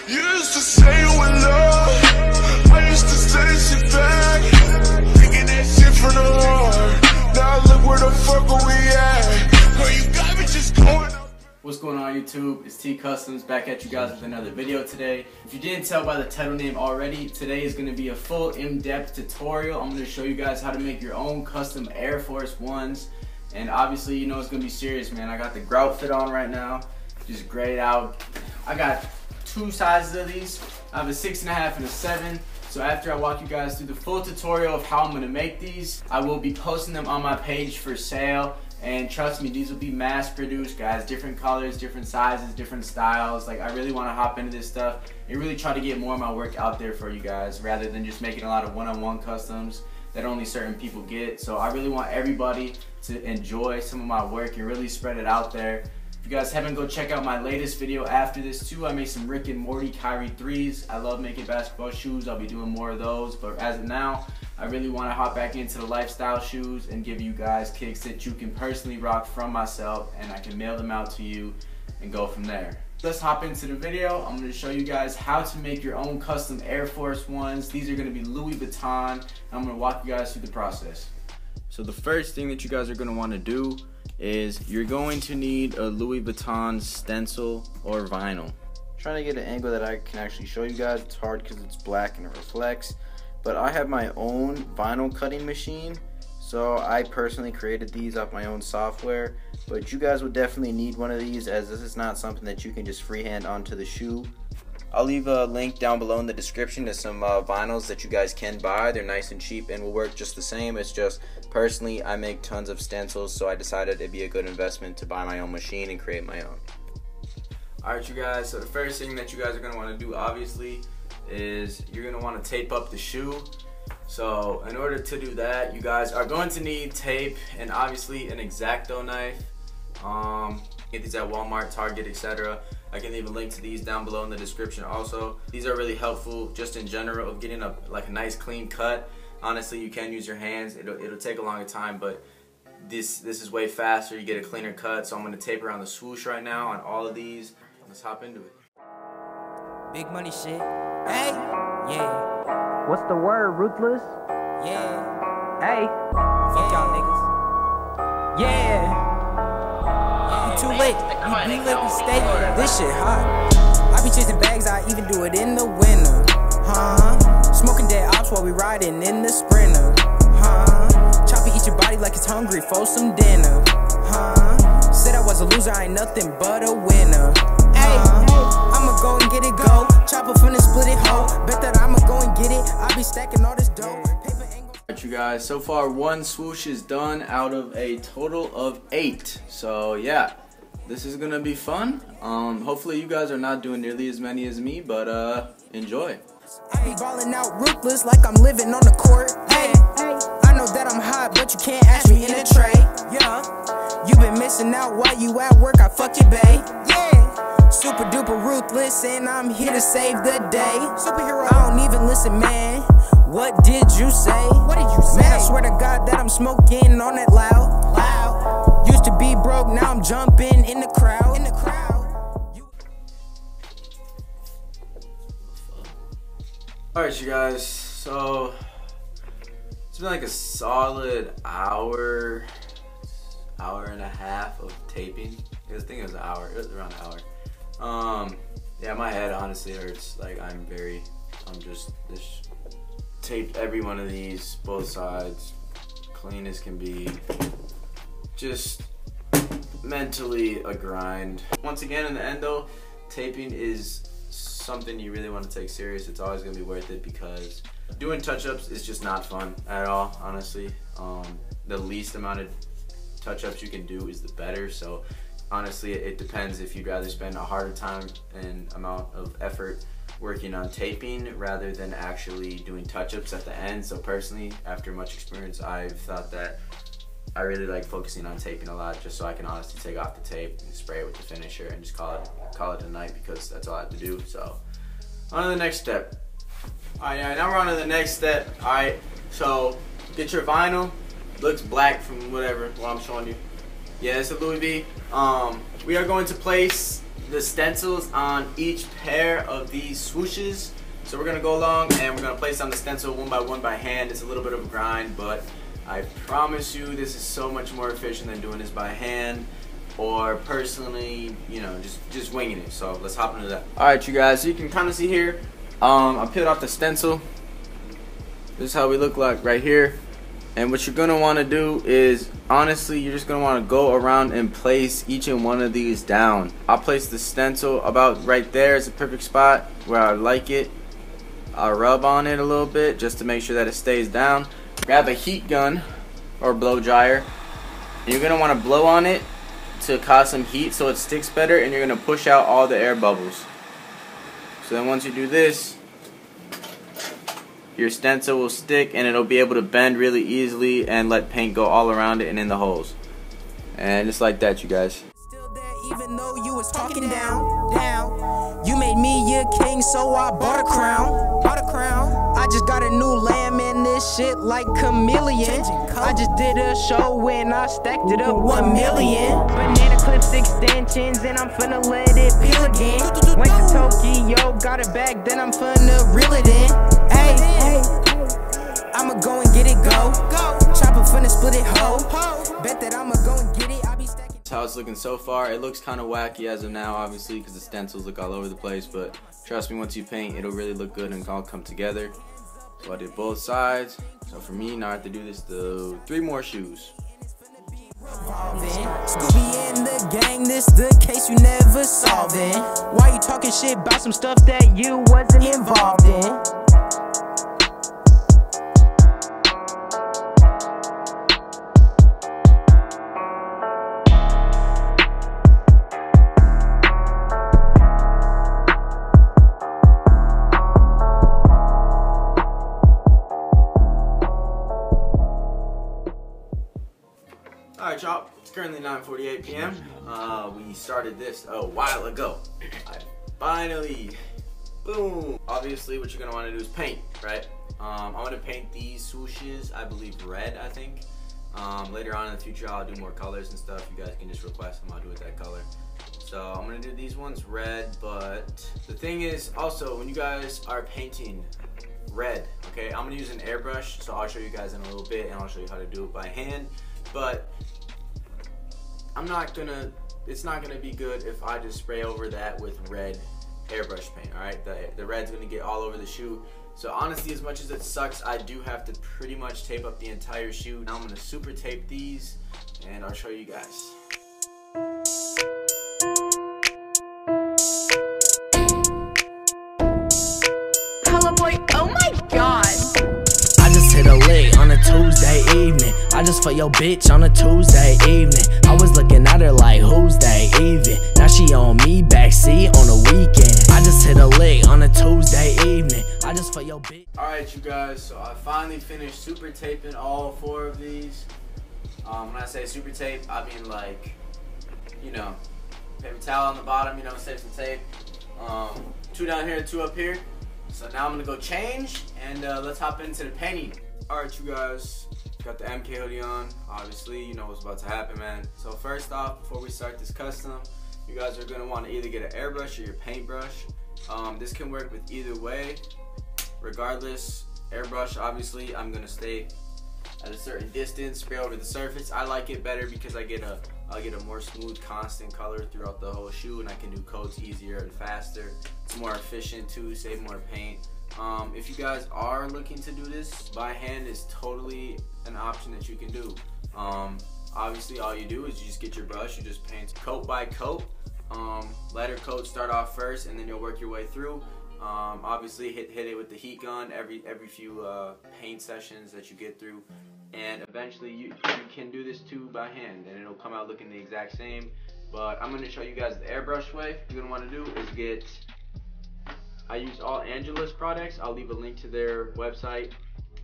You used to say you in love, I used to say shit back, thinking that shit from the heart. Now look where the fuck are we at? Girl, you got me just going up. What's going on YouTube? It's T Customs back at you guys with another video today. If you didn't tell by the title name already, today is going to be a full in-depth tutorial. I'm going to show you guys how to make your own custom Air Force Ones. And obviously, you know it's going to be serious, man. I got the grout fit on right now, just grayed out. I got two sizes of these. I have a 6.5 and a 7. So after I walk you guys through the full tutorial of how I'm going to make these, I will be posting them on my page for sale. And trust me, these will be mass produced, guys. Different colors, different sizes, different styles. Like, I really want to hop into this stuff and really try to get more of my work out there for you guys, rather than just making a lot of one-on-one customs that only certain people get. So I really want everybody to enjoy some of my work and really spread it out there. If you guys haven't, go check out my latest video after this too. I made some Rick and Morty Kyrie 3s. I love making basketball shoes. I'll be doing more of those. But as of now, I really want to hop back into the lifestyle shoes and give you guys kicks that you can personally rock from myself, and I can mail them out to you and go from there. Let's hop into the video. I'm going to show you guys how to make your own custom Air Force Ones. These are going to be Louis Vuitton, and I'm going to walk you guys through the process. So the first thing that you guys are going to want to do is you're going to need a Louis Vuitton stencil or vinyl. I'm trying to get an angle that I can actually show you guys. It's hard because it's black and it reflects. But I have my own vinyl cutting machine, so I personally created these off my own software. But you guys would definitely need one of these, as this is not something that you can just freehand onto the shoe. I'll leave a link down below in the description to some vinyls that you guys can buy. They're nice and cheap and will work just the same. It's just, personally, I make tons of stencils, so I decided it'd be a good investment to buy my own machine and create my own. Alright you guys, so the first thing that you guys are going to want to do, obviously, is you're going to want to tape up the shoe. So in order to do that, you guys are going to need tape and obviously an X-Acto knife. Get these at Walmart, Target, etc. I can leave a link to these down below in the description also. These are really helpful just in general of getting a nice clean cut. Honestly, you can use your hands. It'll take a longer time, but this is way faster. You get a cleaner cut. So I'm going to tape around the swoosh right now on all of these. Let's hop into it. Big money shit. Hey, yeah. What's the word, ruthless? Yeah. Hey. Fuck y'all niggas. Yeah. You too late. You be like we stay. This shit hot. I be chasing bags, I even do it in the winter. Smoking dead ops while we riding in the Sprinter. Choppy eat your body like it's hungry for some dinner. Said I was a loser, I ain't nothing but a winner. I'ma go and get it, go. Chopper finna split it, ho. Bet that I'ma go and get it. I be stacking all this dough. Alright you guys, so far one swoosh is done out of a total of 8. So yeah, this is gonna be fun. Hopefully you guys are not doing nearly as many as me, but enjoy. I be ballin' out ruthless like I'm living on the court. Hey, I know that I'm hot, but you can't ask me in a tray. Yeah, you been missing out while you at work. I fuck your bae. Yeah. Super duper ruthless, and I'm here to save the day. Superhero. I don't even listen, man. What did you say? What did you say? Man, I swear to God that I'm smoking on that loud. Used to be broke, now I'm jumping in the crowd. Alright you guys, so it's been like a solid hour and a half of taping. I think it was an hour. It was around an hour. Yeah, my head honestly hurts. Like I'm just taped every one of these, both sides, clean as can be. Just mentally a grind. Once again, in the end though, taping is something you really want to take serious. It's always gonna be worth it, because doing touch-ups is just not fun at all, honestly. The least amount of touch-ups you can do is the better. So honestly, it depends if you'd rather spend a harder time and amount of effort working on taping rather than actually doing touch-ups at the end. So personally, after much experience, I've thought that I really like focusing on taping a lot, just so I can honestly take off the tape and spray it with the finisher and just call it a night, because that's all I have to do. So on to the next step. Alright, now we're on to the next step. Alright, so get your vinyl. Looks black from what I'm showing you. Yeah, it's a Louis V. We are going to place the stencils on each pair of these swooshes. So we're gonna go along and we're gonna place on the stencil one by hand. It's a little bit of a grind, but I promise you this is so much more efficient than doing this by hand or personally, you know, just winging it. So let's hop into that. All right, you guys, so you can kind of see here, I peeled off the stencil. This is how we look like right here. And what you're gonna want to do is, honestly, you're just gonna want to go around and place each and one of these down. I'll place the stencil about right there. It's a perfect spot where I like it. I'll rub on it a little bit just to make sure that it stays down. Grab a heat gun or blow dryer. And you're gonna want to blow on it to cause some heat so it sticks better, and you're gonna push out all the air bubbles. So then once you do this, your stencil will stick and it'll be able to bend really easily and let paint go all around it and in the holes. And just like that, you guys. Still there even though you was talking down. You made me your king, so I bought a crown. I just got a new lamb in this shit like chameleon. I just did a show when I stacked it up 1 million. Banana clips extensions and I'm finna let it peel again. Went to Tokyo, got it back, then I'm finna reel it in. Hey, I'ma go and get it, go. Chopper finna split it, ho. Bet that I'ma go and get it, I be stacking. That's how it's looking so far. It looks kind of wacky as of now, obviously, because the stencils look all over the place, but trust me, once you paint, it'll really look good and all come together. So I did both sides. So for me, now I have to do this to 3 more shoes. Scooby in the gang, this the case you never solved it. Why you talking shit about some stuff that you wasn't involved in? Alright, y'all, it's currently 9:48 p.m. We started this a while ago. Finally, boom. Obviously, what you're going to want to do is paint, right? I'm going to paint these swooshes, I believe red, I think. Later on in the future, I'll do more colors and stuff. You guys can just request them, I'll do it that color. So I'm going to do these ones red, but the thing is, also, when you guys are painting red, okay, I'm going to use an airbrush, so I'll show you guys in a little bit, and I'll show you how to do it by hand. But it's not gonna be good if I just spray over that with red airbrush paint, alright? The red's gonna get all over the shoe. So honestly, as much as it sucks, I do have to pretty much tape up the entire shoe. Now I'm gonna super tape these, and I'll show you guys. Hello boy, oh my god. I just hit a lick on a Tuesday evening. I just fucked your bitch on a Tuesday evening. I was looking at her like, who's that even? Now she on me backseat on a weekend. I just hit a lick on a Tuesday evening. I just fucked your bitch. Alright, you guys, so I finally finished super taping all 4 of these. When I say super tape, I mean like, you know, paper towel on the bottom, you know, save some tape. 2 down here, 2 up here. So now I'm gonna go change, and let's hop into the painting. Alright, you guys, got the MK hoodie on. Obviously, you know what's about to happen, man. So first off, before we start this custom, you guys are gonna want to either get an airbrush or your paintbrush. This can work with either way. Regardless, airbrush, obviously, I'm gonna stay at a certain distance, spray over the surface. I like it better because I'll get a more smooth, constant color throughout the whole shoe, and I can do coats easier and faster. It's more efficient too, save more paint. If you guys are looking to do this by hand, is totally an option that you can do. Obviously, all you do is you just get your brush, you just paint coat by coat. Lighter coats start off first, and then you'll work your way through. Obviously, hit it with the heat gun every few paint sessions that you get through, and eventually you can do this too by hand, and it'll come out looking the exact same. But I'm going to show you guys the airbrush way. What you're going to want to do is get, I use all Angelus products. I'll leave a link to their website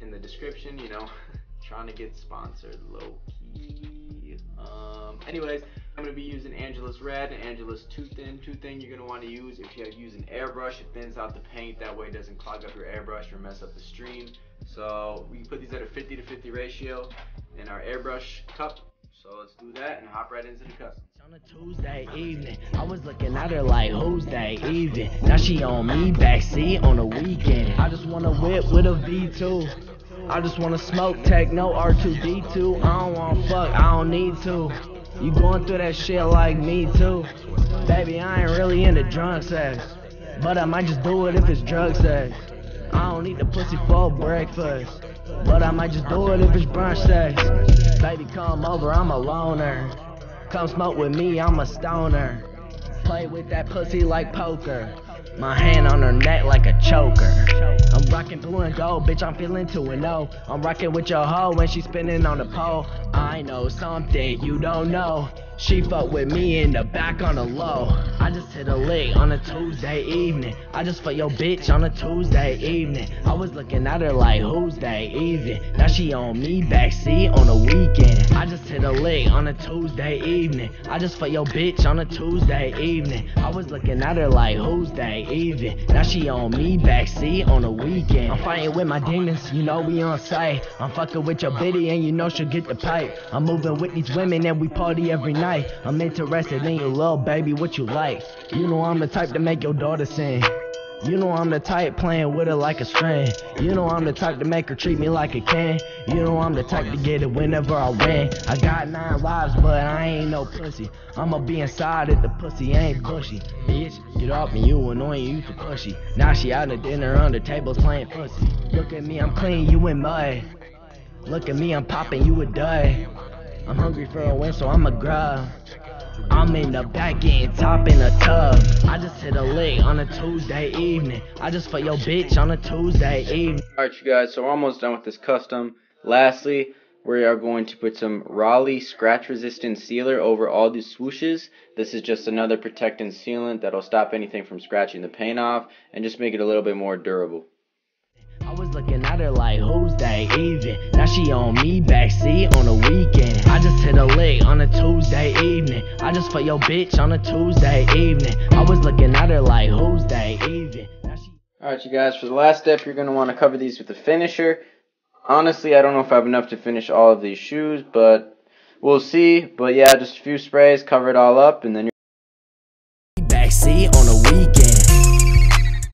in the description, you know, trying to get sponsored low key. Anyways, I'm going to be using Angelus Red and Angelus Too Thin. Too Thin you're going to want to use if you use an airbrush. It thins out the paint, that way it doesn't clog up your airbrush or mess up the stream. So we put these at a 50-to-50 ratio in our airbrush cup. So let's do that and hop right into the custom. On a Tuesday evening, I was looking at her like, who's that even? Now she on me, backseat on the weekend. I just wanna whip with a V2. I just wanna smoke techno R2D2. I don't wanna fuck, I don't need to. You going through that shit like me too. Baby, I ain't really into drunk sex, but I might just do it if it's drug sex. I don't need the pussy for breakfast, but I might just do it if it's brunch sex. Baby, come over, I'm a loner. Come smoke with me, I'm a stoner. Play with that pussy like poker. My hand on her neck like a choker. I'm rocking blue and gold, bitch, I'm feeling 2-0. I'm rocking with your hoe when she spinning on the pole. I know something you don't know. She fuck with me in the back on the low. I just hit a lick on a Tuesday evening. I just fuck your bitch on a Tuesday evening. I was looking at her like, who's that even? Now she on me, backseat on the weekend. I just hit a lick on a Tuesday evening. I just fuck your bitch on a Tuesday evening. I was looking at her like, who's that even? Now she on me, backseat on the weekend. I'm fighting with my demons, you know we on site. I'm fucking with your bitty and you know she'll get the pipe. I'm moving with these women and we party every night. I'm interested in you, little baby, what you like? You know I'm the type to make your daughter sing. You know I'm the type playing with her like a string. You know I'm the type to make her treat me like a king. You know I'm the type to get it whenever I win. I got 9 lives, but I ain't no pussy. I'ma be inside if the pussy ain't bushy. Bitch, get off me, you annoying, you too pushy. Now she out at dinner under tables playing pussy. Look at me, I'm clean, you in mud. Look at me, I'm popping, you a dud. I'm hungry for a win, so I'm a grub. I'm in the back getting top in a tub. I just hit a lick on a Tuesday evening. I just fuck your bitch on a Tuesday evening. Alright you guys, so we're almost done with this custom. Lastly, we are going to put some Raleigh scratch resistant sealer over all these swooshes. This is just another protectant sealant that'll stop anything from scratching the paint off and just make it a little bit more durable. I was looking at her like, who's that even? Now she on me, backseat on the weekend. I just hit a lick on a Tuesday evening. I just fuck your bitch on a Tuesday evening. I was looking at her like, who's that even? Alright you guys, for the last step you're going to want to cover these with a finisher. Honestly, I don't know if I have enough to finish all of these shoes, but we'll see. But yeah, just a few sprays, cover it all up, and then you're backseat on the weekend.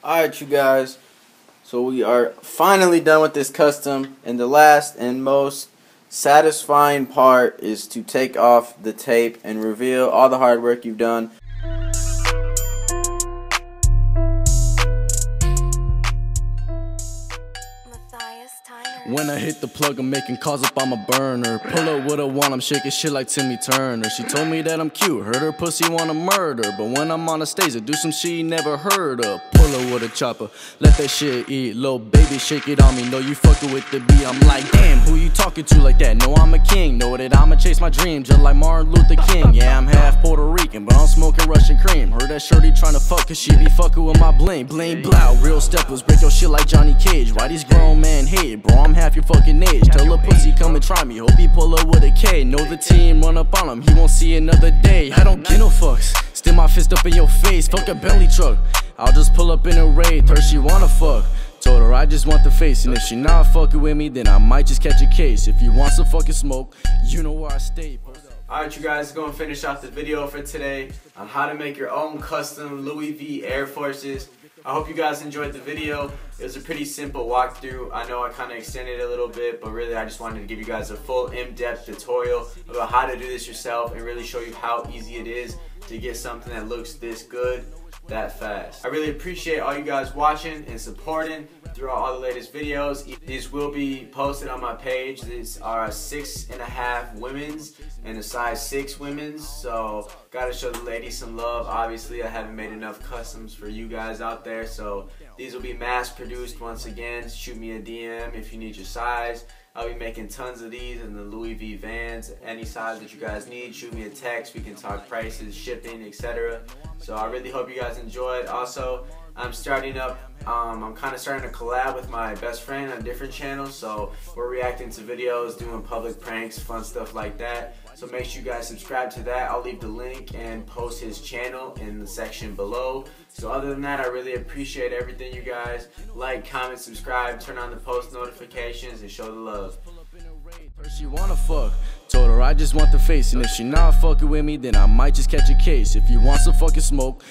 Alright you guys, so we are finally done with this custom, and the last and most satisfying part is to take off the tape and reveal all the hard work you've done. When I hit the plug, I'm making calls up on my burner. Pull up with a wand, I'm shaking shit like Timmy Turner. She told me that I'm cute, heard her pussy wanna murder. But when I'm on the stage, I do some shit you never heard of. Pull up with a chopper, let that shit eat. Little baby, shake it on me, know you fucking with the beat. I'm like, damn, who you talking to like that? No, I'm a king, know that I'ma chase my dream, just like Martin Luther King. Yeah, I'm half Puerto Rican, but I'm smoking Russian cream. Heard that shorty tryna fuck, cause she be fucking with my bling. Bling, blow, real steppers, break your shit like Johnny Cage. Why these grown men hate, bro? I'm half your fucking age. Tell a pussy come and try me, hope he pull up with a K. Know the team, run up on him, he won't see another day. I don't get no fucks, still my fist up in your face. Fuck a Bentley truck, I'll just pull up in a raid. Her she wanna fuck, told her I just want the face. And if she not fucking with me, then I might just catch a case. If you want some fucking smoke, you know where I stay. Alright you guys, going to finish off the video for today on how to make your own custom Louis V Air Forces. I hope you guys enjoyed the video. It was a pretty simple walkthrough. I know I kind of extended it a little bit, but really I just wanted to give you guys a full in-depth tutorial about how to do this yourself and really show you how easy it is to get something that looks this good that fast. I really appreciate all you guys watching and supporting throughout all the latest videos. These will be posted on my page. These are 6.5 women's and a size 6 women's, so gotta show the ladies some love. Obviously I haven't made enough customs for you guys out there, so these will be mass produced once again. Shoot me a DM if you need your size. I'll be making tons of these in the Louis V Vans. Any size that you guys need, shoot me a text. We can talk prices, shipping, etc. So I really hope you guys enjoyed. Also, I'm starting up, I'm kind of starting to collab with my best friend on different channels. So we're reacting to videos, doing public pranks, fun stuff like that. So make sure you guys subscribe to that. I'll leave the link and post his channel in the section below. So other than that, I really appreciate everything you guys. Like, comment, subscribe, turn on the post notifications, and show the love. Her she wanna fuck, told her I just want the face. And if she not fucking with me, then I might just catch a case. If you want some fucking smoke,